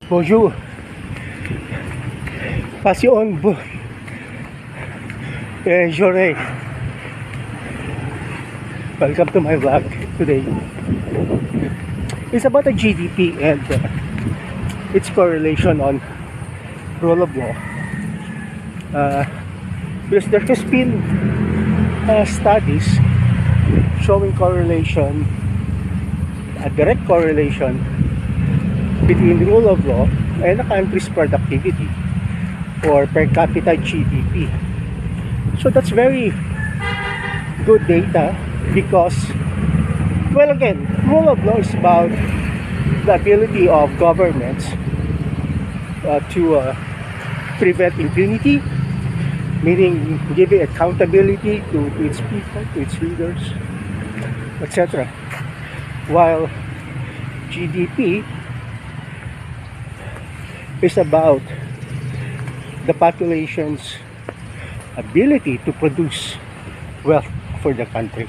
Bonjour, passion, Jore. Welcome to my vlog today. It's about the GDP and its correlation on rule of law. Because there has been studies showing correlation, a direct correlation between the rule of law and a country's productivity or per capita GDP. So that's very good data because, well, again, rule of law is about the ability of governments to prevent impunity, meaning giving accountability to its people, to its leaders, etc. While GDP is about the population's ability to produce wealth for the country.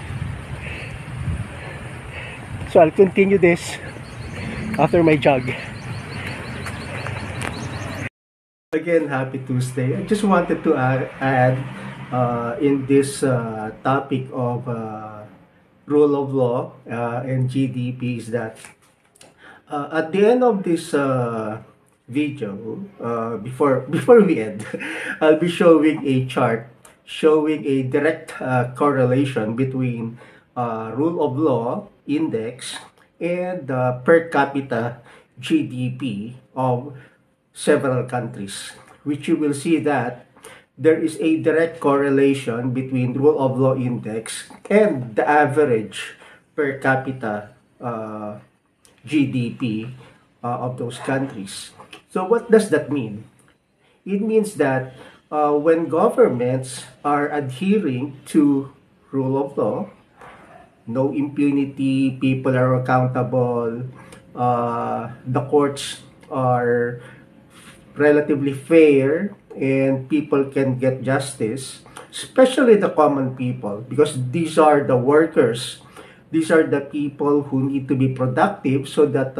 So I'll continue this after my jog. Again, happy Tuesday. I just wanted to add in this topic of rule of law and GDP is that at the end of this video, before we end, I'll be showing a chart showing a direct correlation between rule of law index and per capita GDP of several countries, which you will see that there is a direct correlation between rule of law index and the average per capita GDP of those countries. So what does that mean? It means that when governments are adhering to rule of law, no impunity, people are accountable, the courts are relatively fair, and people can get justice, especially the common people, because these are the workers, these are the people who need to be productive so that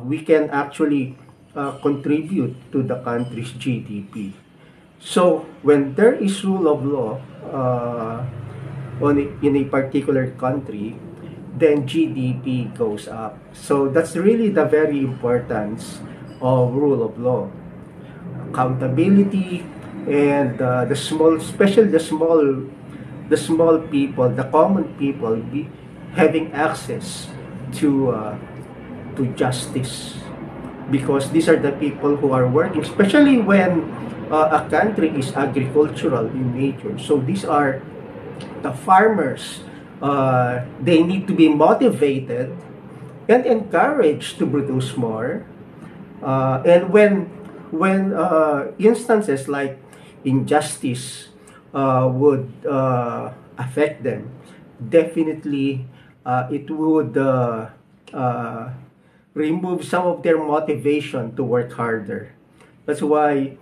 we can actually contribute to the country's GDP. So when there is rule of law in a particular country, then GDP goes up. So that's really the very importance of rule of law. Accountability and the small, especially the small people, the common people, be having access to justice, because these are the people who are working, especially when a country is agricultural in nature. So these are the farmers. They need to be motivated and encouraged to produce more. And when instances like injustice would affect them, definitely it would remove some of their motivation to work harder. That's why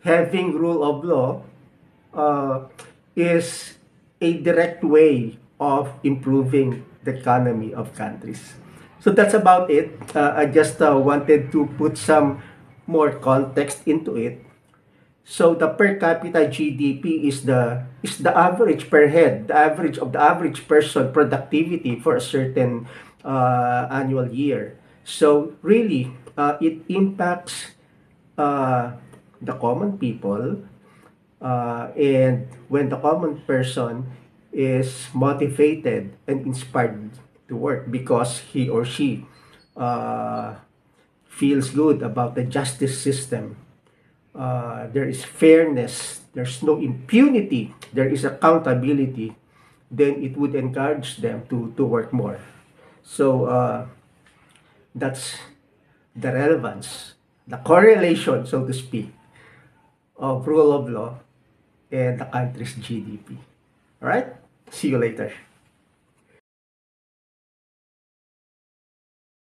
having rule of law is a direct way of improving the economy of countries. So that's about it. I just wanted to put some more context into it. So the per capita GDP is the average per head, the average of the average person productivity for a certain annual year. So really, it impacts the common people, and when the common person is motivated and inspired to work because he or she feels good about the justice system, there is fairness, there's no impunity, there is accountability, then it would encourage them to work more. So that's the relevance, the correlation, so to speak, of rule of law and the country's GDP. All right? See you later.